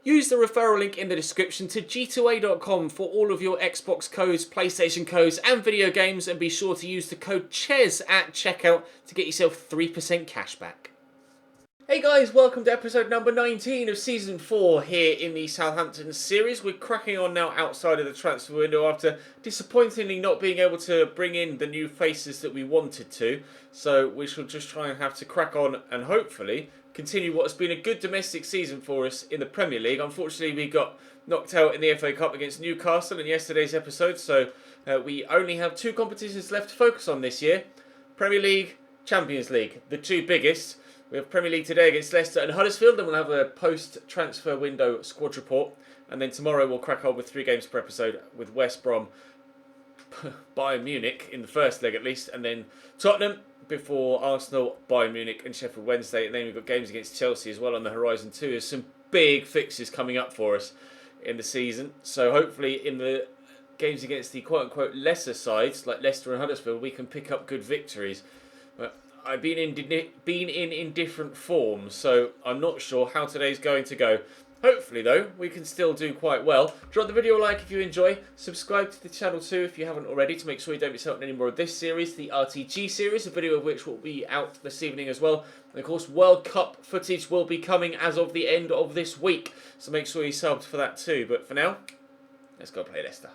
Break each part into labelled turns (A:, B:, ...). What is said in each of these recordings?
A: Use the referral link in the description to g2a.com for all of your Xbox codes, PlayStation codes and video games, and be sure to use the code CHES at checkout to get yourself 3% cash back. Hey guys, welcome to episode number 19 of Season 4 here in the Southampton series. We're cracking on now outside of the transfer window after disappointingly not being able to bring in the new faces that we wanted to. So we shall just try and have to crack on and hopefully continue what has been a good domestic season for us in the Premier League. Unfortunately, we got knocked out in the FA Cup against Newcastle in yesterday's episode, so we only have two competitions left to focus on this year. Premier League, Champions League, the two biggest. We have Premier League today against Leicester and Huddersfield, and we'll have a post-transfer window squad report. And then tomorrow we'll crack on with 3 games per episode with West Brom, Bayern Munich in the first leg at least, and then Tottenham before Arsenal, Bayern Munich and Sheffield Wednesday. And then we've got games against Chelsea as well on the horizon too. There's some big fixes coming up for us in the season. So hopefully in the games against the quote-unquote lesser sides like Leicester and Huddersfield, we can pick up good victories. But I've been in different forms, so I'm not sure how today's going to go. Hopefully, though, we can still do quite well. Drop the video a like if you enjoy. Subscribe to the channel too if you haven't already to make sure you don't miss out on any more of this series, the RTG series, a video of which will be out this evening as well. And of course, World Cup footage will be coming as of the end of this week, so make sure you subbed for that too. But for now, let's go play Leicester.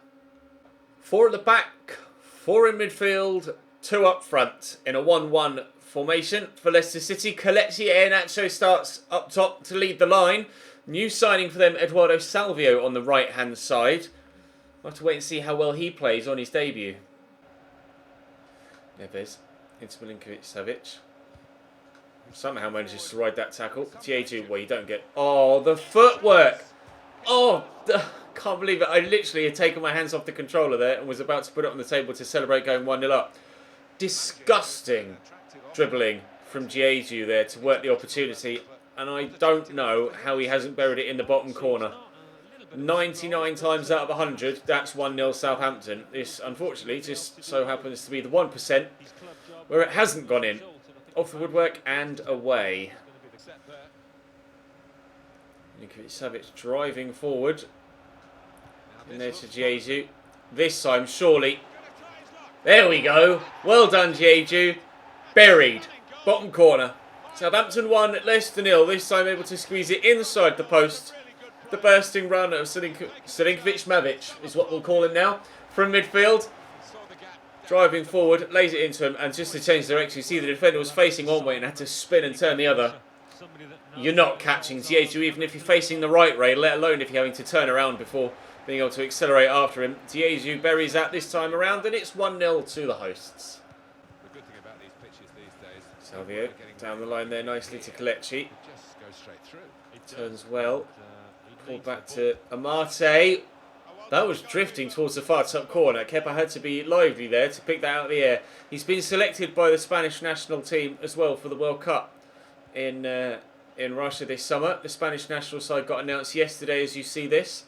A: 4 at the back, 4 in midfield, 2 up front in a 1-1 formation for Leicester City. Kelechi Iheanacho starts up top to lead the line. New signing for them, Eduardo Salvio on the right-hand side. We'll have to wait and see how well he plays on his debut. Neves into Milinkovic-Savic. Somehow manages to ride that tackle. Diego, well, you don't get... Oh, the footwork! Oh, can't believe it. I literally had taken my hands off the controller there and was about to put it on the table to celebrate going 1-0 up. Disgusting dribbling from Diego there to work the opportunity. And I don't know how he hasn't buried it in the bottom corner. 99 times out of 100, that's 1-0 Southampton. This, unfortunately, just so happens to be the 1% where it hasn't gone in. Off the woodwork and away. Milinkovic-Savic driving forward. And there's to Diego. This time, surely. There we go. Well done, Diego. Buried. Bottom corner. Southampton 1, Leicester 0. This time able to squeeze it inside the post. The bursting run of Milinkovic-Savic is what we'll call him now. From midfield. Driving forward, lays it into him. And just to change direction, you see the defender was facing one way and had to spin and turn the other. You're not catching Diego even if you're facing the right way, let alone if you're having to turn around before being able to accelerate after him. Diego buries that this time around and it's 1-0 to the hosts. Salvio down the line there nicely to Kelechi. Turns well. Pulled back to Amate. That was drifting towards the far top corner. Kepa had to be lively there to pick that out of the air. He's been selected by the Spanish national team as well for the World Cup in Russia this summer. The Spanish national side got announced yesterday as you see this.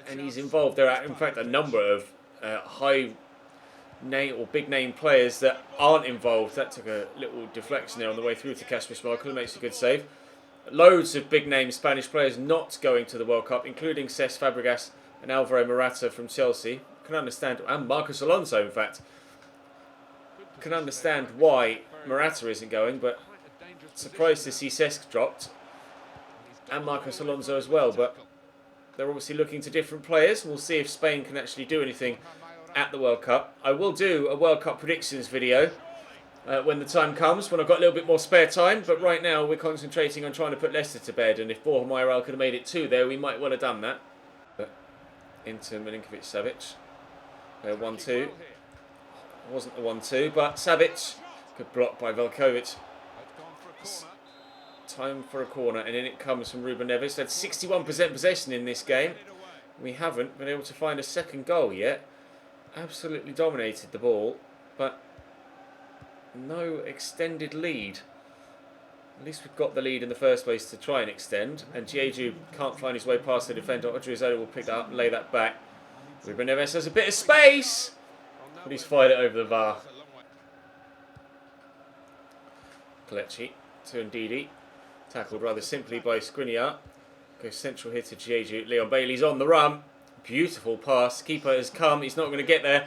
A: And he's involved. There are in fact a number of high name or big name players that aren't involved. That took a little deflection there on the way through to Kasper Schmeichel, who makes a good save. Loads of big name Spanish players not going to the World Cup, including Cesc Fabregas and Alvaro Morata from Chelsea. Can understand, and Marcos Alonso in fact. Can understand why Morata isn't going, but surprised to see Cesc dropped. And Marcos Alonso as well, but they're obviously looking to different players. We'll see if Spain can actually do anything at the World Cup. I will do a World Cup predictions video when the time comes, when I've got a little bit more spare time, but right now we're concentrating on trying to put Leicester to bed, and if Borja Mayoral could have made it 2 there, we might well have done that. But into Milinkovic-Savic. 1-2. It wasn't the 1-2, but Savic, good block by Velkovic. Time for a corner, and in it comes from Ruben Neves. They had 61% possession in this game. We haven't been able to find a second goal yet. Absolutely dominated the ball, but no extended lead. At least we've got the lead in the first place to try and extend. And Diego can't find his way past the defender. Odriozola will pick that up and lay that back. Ruben Neves has a bit of space, but he's fired it over the bar. Kelechi to Ndidi. Tackled rather simply by Skriniar. Goes central here to Jeju. Leon Bailey's on the run. Beautiful pass. Keeper has come. He's not going to get there.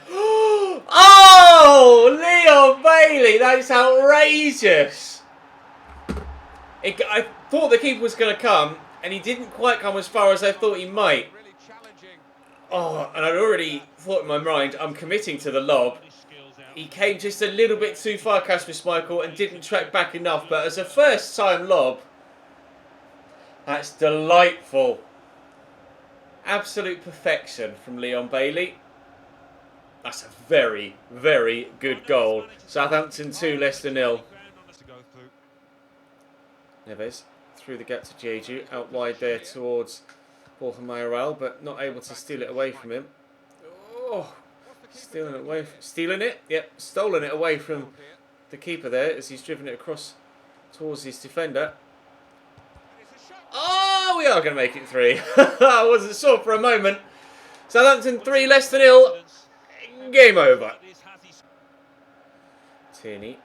A: Oh, Leon Bailey. That's outrageous. I thought the keeper was going to come, and he didn't quite come as far as I thought he might. Oh, and I'd already thought in my mind, I'm committing to the lob. He came just a little bit too far, Kasper Schmeichel, and didn't track back enough. But as a first-time lob, that's delightful. Absolute perfection from Leon Bailey. That's a very, very good goal. Southampton 2, Leicester 0. Neves through the gap to Jeju, out wide there towards Borja Mayoral, but not able to steal it away from him. Oh, stealing it? Yep, stolen it away from the keeper there as he's driven it across towards his defender. Oh, we are going to make it 3. I wasn't sure for a moment. Southampton 3, Leicester 0. Game over. Tierney.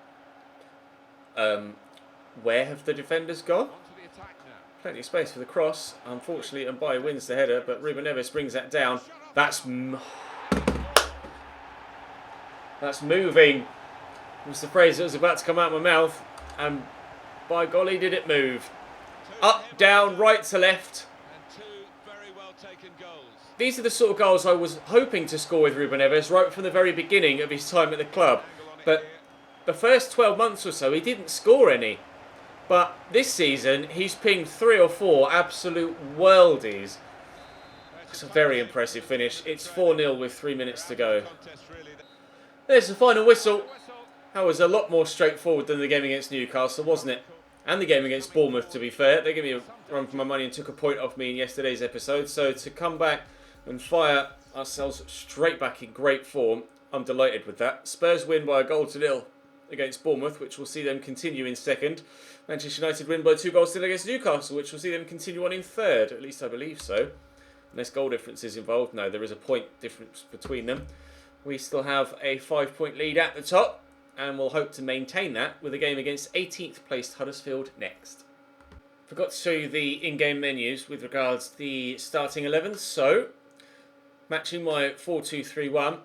A: Where have the defenders gone? Plenty of space for the cross. Unfortunately, Mbaye wins the header, but Ruben Neves brings that down. That's moving. Was the phrase that was about to come out of my mouth, and by golly, did it move. Up, down, right to left. These are the sort of goals I was hoping to score with Ruben Neves right from the very beginning of his time at the club. But the first 12 months or so, he didn't score any. But this season, he's pinged 3 or 4 absolute worldies. It's a very impressive finish. It's 4-0 with 3 minutes to go. There's the final whistle. That was a lot more straightforward than the game against Newcastle, wasn't it? And the game against Bournemouth, to be fair. They gave me a run for my money and took a point off me in yesterday's episode. So to come back and fire ourselves straight back in great form, I'm delighted with that. Spurs win by 1-0 against Bournemouth, which will see them continue in second. Manchester United win by 2-0 against Newcastle, which will see them continue on in third. At least I believe so. Unless goal difference is involved. No, there is a point difference between them. We still have a 5-point lead at the top, and we'll hope to maintain that with a game against 18th placed Huddersfield next. Forgot to show you the in-game menus with regards to the starting 11s. So, matching my 4-2-3-1,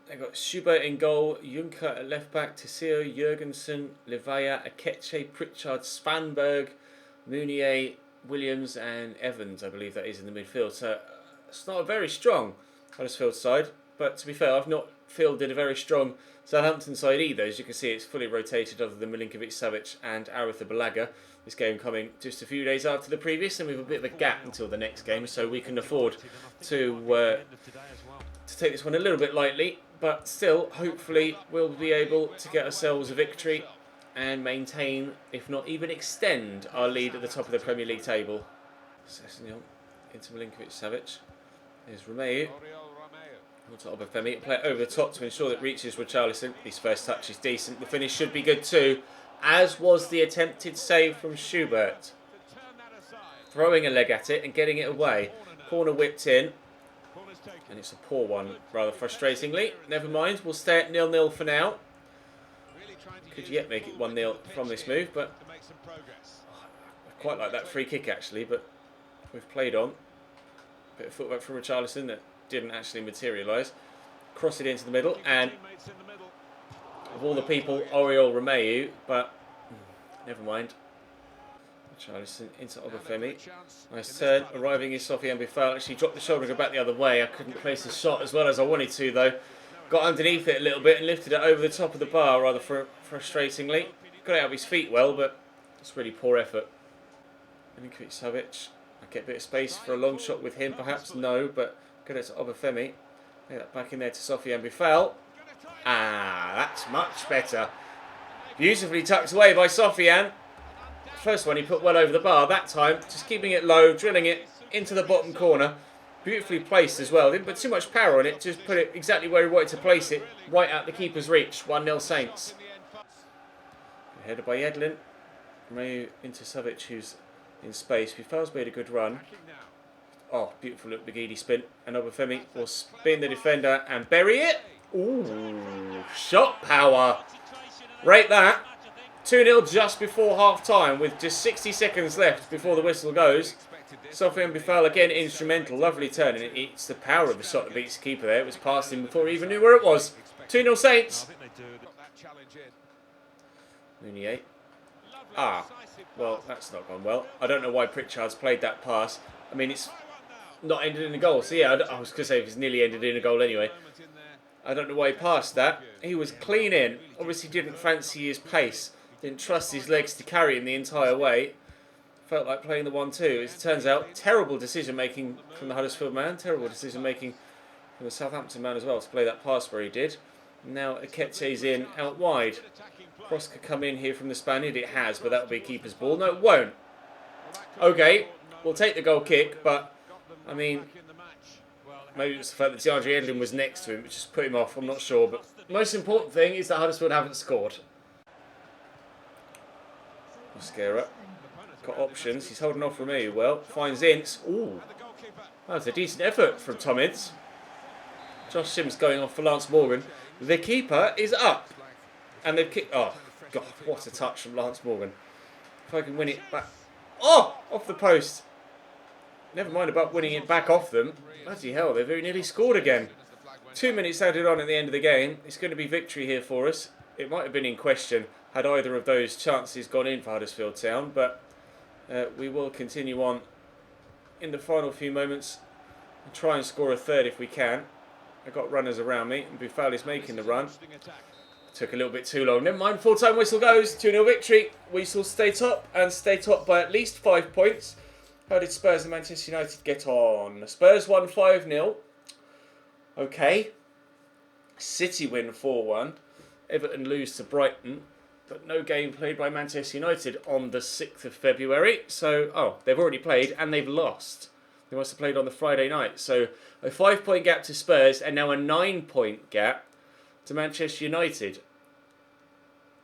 A: they've got Schubert in goal, Juncker at left back, Tessio, Jurgensen, Levaya, Akeche, Pritchard, Spanberg, Mounier, Williams and Evans, I believe that is in the midfield. So, it's not a very strong Huddersfield side. But to be fair, I've not fielded a very strong Southampton side either. As you can see, it's fully rotated other than Milinkovic-Savic and Arutha Balaga. This game coming just a few days after the previous, and we have a bit of a gap until the next game, so we can afford to take this one a little bit lightly. But still, hopefully, we'll be able to get ourselves a victory and maintain, if not even extend, our lead at the top of the Premier League table. Sessegnon into Milinkovic-Savic. There's Romeu. To Obafemi, play it over the top to ensure that it reaches Richarlison. His first touch is decent. The finish should be good too, as was the attempted save from Schubert. Throwing a leg at it and getting it away. Corner whipped in, and it's a poor one, rather frustratingly. Never mind, we'll stay at 0-0 for now. Could yet make it 1-0 from this move, but I quite like that free kick actually, but we've played on. Bit of footwork from Richarlison that didn't actually materialise. Cross it into the middle, and of all the people, Oriol Romeu, but never mind. Richarlison into Obafemi. Nice turn, arriving in Sofiane Boufal. Actually dropped the shoulder and go back the other way. I couldn't place the shot as well as I wanted to though. Got underneath it a little bit and lifted it over the top of the bar rather frustratingly. Got it out of his feet well, but it's really poor effort. Milinkovic-Savic. I get a bit of space for a long shot with him, perhaps. No, but get it to Obafemi. Get that back in there to Sofiane Boufal. Ah, that's much better. Beautifully tucked away by Sofiane. First one he put well over the bar. That time, just keeping it low, drilling it into the bottom corner. Beautifully placed as well. Didn't put too much power on it. Just put it exactly where he wanted to place it. Right at the keeper's reach. 1-0 Saints. Headed by Yedlin. Romeu into Savic, who's in space. Boufal's made a good run. Oh, beautiful look, Begidi spin. And Obafemi will spin the defender and bury it. Ooh, shot power. Rate that. 2-0 just before half time with just 60 seconds left before the whistle goes. Southampton foul again, instrumental, lovely turn, and it's the power of the shot that beats the keeper there. It was past him before he even knew where it was. 2-0 Saints. Mounier. Well, that's not gone well. I don't know why Pritchard's played that pass. I mean, it's not ended in a goal. So yeah, I was going to say it's nearly ended in a goal anyway. I don't know why he passed that. He was clean in. Obviously didn't fancy his pace. Didn't trust his legs to carry him the entire way. Felt like playing the 1-2. As it turns out, terrible decision making from the Huddersfield man. Terrible decision making from the Southampton man as well to play that pass where he did. Now Akeche's in out wide. Cross could come in here from the Spaniard. It has, but that will be a keeper's ball. No, it won't. Okay, we'll take the goal kick, but I mean, maybe it was the fact that DeAndre Edlin was next to him, which just put him off. I'm not sure, but the most important thing is that Huddersfield haven't scored. Mosquera got options. He's holding off Romeu well. Finds Ince. Ooh, that was a decent effort from Tom Ince. Josh Sims going off for Lance Morgan. The keeper is up. And they've kicked... Oh, God, what a touch from Lance Morgan. If I can win it back... Oh, off the post. Never mind about winning it back off them. Bloody hell, they've very nearly scored again. 2 minutes added on at the end of the game. It's going to be victory here for us. It might have been in question had either of those chances gone in for Huddersfield Town, but we will continue on in the final few moments and try and score a third if we can. I've got runners around me, and Buffal is making the run. Took a little bit too long. Never mind, full-time whistle goes. 2-0 victory. We shall stay top, and stay top by at least 5 points. How did Spurs and Manchester United get on? Spurs won 5-0. Okay. City win 4-1. Everton lose to Brighton. But no game played by Manchester United on the 6th of February. So, they've already played, and they've lost. They must have played on the Friday night. So, a 5-point gap to Spurs, and now a 9-point gap to Manchester United.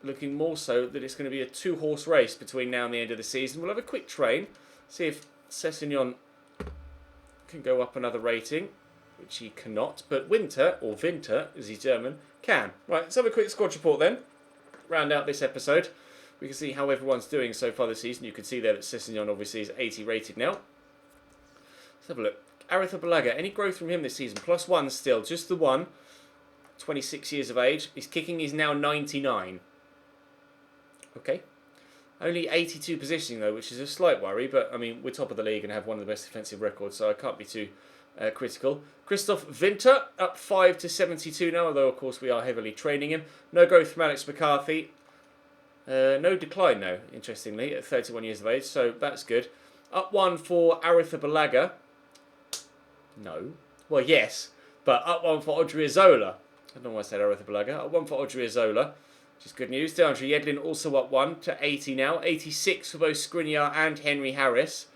A: Looking more so that it's going to be a 2-horse race between now and the end of the season. We'll have a quick train. See if Sessegnon can go up another rating, which he cannot. But Winter, or Winter, as he's German, can. Right, let's have a quick squad report then. Round out this episode. We can see how everyone's doing so far this season. You can see there that Sessegnon obviously is 80 rated now. Let's have a look. Aritha Balaga, any growth from him this season? +1 still, just the one. 26 years of age. His kicking is now 99. Okay. Only 82 positioning though, which is a slight worry, but I mean, we're top of the league and have one of the best defensive records, so I can't be too critical. Christoph Winter, up 5 to 72 now, although of course we are heavily training him. No growth from Alex McCarthy. No decline though, interestingly, at 31 years of age, so that's good. Up 1 for Aritha Balaga. No. Well, yes, but up 1 for Odriozola. I don't know why I said Aritha Balaga. Up 1 for Odriozola, which is good news. DeAndre Yedlin also up 1 to 80 now. 86 for both Skriniar and Henry Harris.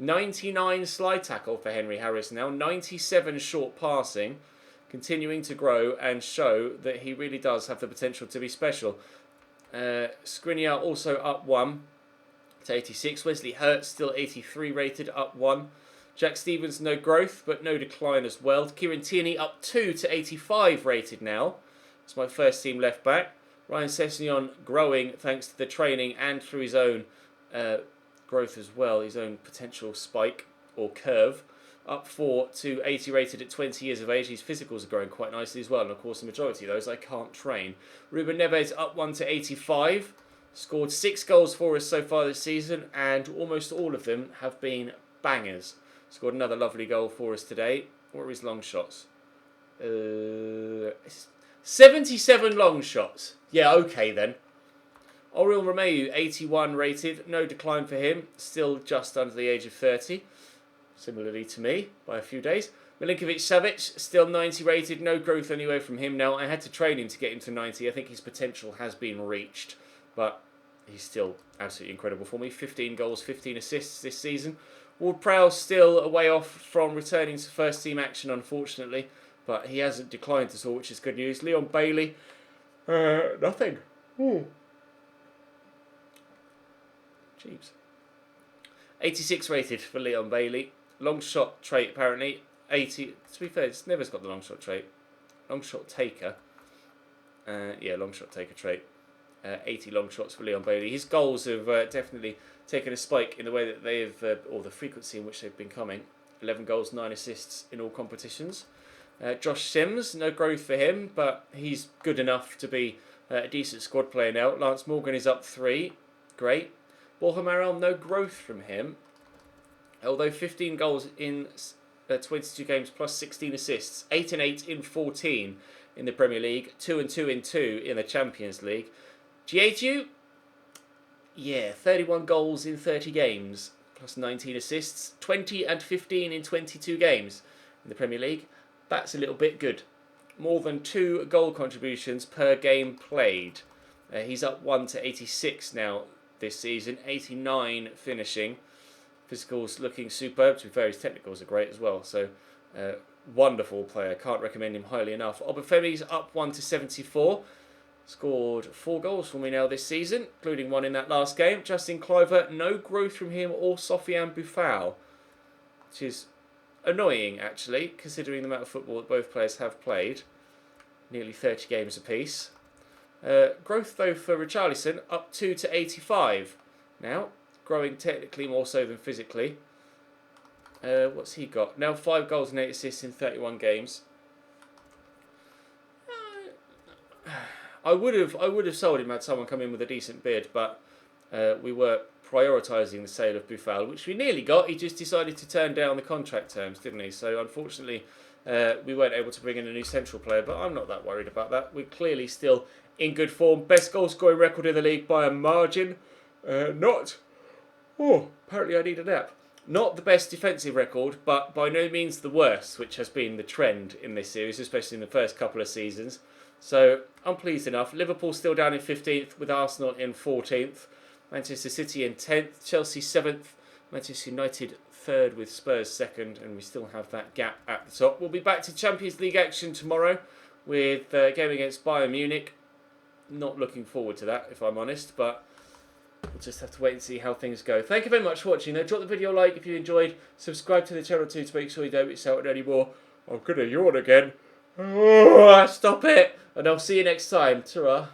A: 99 slide tackle for Henry Harris now. 97 short passing. Continuing to grow and show that he really does have the potential to be special. Skriniar also up 1 to 86. Wesley Hurt still 83 rated, up 1. Jack Stevens, no growth, but no decline as well. Kieran Tierney up 2 to 85 rated now. That's my first team left back. Ryan Sessegnon growing thanks to the training and through his own growth as well, his own potential spike or curve. Up 4 to 80 rated at 20 years of age. His physicals are growing quite nicely as well, and of course the majority of those I can't train. Ruben Neves up 1 to 85. Scored 6 goals for us so far this season, and almost all of them have been bangers. Scored another lovely goal for us today. What are his long shots? 77 long shots. Yeah, okay then. Oriol Romeu, 81 rated. No decline for him. Still just under the age of 30. Similarly to me, by a few days. Milinkovic-Savic, still 90 rated. No growth anywhere from him now. I had to train him to get him to 90. I think his potential has been reached. But he's still absolutely incredible for me. 15 goals, 15 assists this season. Ward-Prowse still a way off from returning to first team action, unfortunately. But he hasn't declined at all, which is good news. Leon Bailey, nothing. Jeeps. 86 rated for Leon Bailey. Long shot trait, apparently. 80. To be fair, it's Never's got the long shot trait. Long shot taker. Yeah, long shot taker trait. 80 long shots for Leon Bailey. His goals have definitely taken a spike in the way that they've, or the frequency in which they've been coming. 11 goals, 9 assists in all competitions. Josh Sims, no growth for him, but he's good enough to be a decent squad player now. Lance Morgan is up 3, great. Borja Mayoral, no growth from him, although 15 goals in 22 games plus 16 assists, 8 and 8 in 14 in the Premier League, 2 and 2 in 2 in the Champions League. Giedu, yeah, 31 goals in 30 games plus 19 assists, 20 and 15 in 22 games in the Premier League. That's a little bit good. More than 2 goal contributions per game played. He's up 1 to 86 now this season, 89 finishing. Physicals looking superb. To be fair, his technicals are great as well. So, wonderful player. Can't recommend him highly enough. Obafemi's up 1 to 74. Scored 4 goals for me now this season, including 1 in that last game. Justin Kluivert, no growth from him or Sofiane Boufal, which is annoying actually, considering the amount of football that both players have played. Nearly 30 games apiece. Growth though for Richarlison, up 2 to 85 now. Growing technically more so than physically. What's he got? Now 5 goals and 8 assists in 31 games. I would have sold him had someone come in with a decent bid, but we were prioritising the sale of Boufal, which we nearly got. He just decided to turn down the contract terms, didn't he? So unfortunately, we weren't able to bring in a new central player, but I'm not that worried about that. We're clearly still in good form. Best goal scoring record in the league by a margin. Apparently I need a nap. Not the best defensive record, but by no means the worst, which has been the trend in this series, especially in the first couple of seasons. So I'm pleased enough. Liverpool still down in 15th, with Arsenal in 14th. Manchester City in 10th. Chelsea 7th. Manchester United 3rd with Spurs 2nd. And we still have that gap at the top. We'll be back to Champions League action tomorrow with a game against Bayern Munich. Not looking forward to that, if I'm honest. But we'll just have to wait and see how things go. Thank you very much for watching. Now, drop the video a like if you enjoyed. Subscribe to the channel too to make sure you don't miss out on any more. I'm going to yawn again. Stop it. And I'll see you next time. Ta-ra.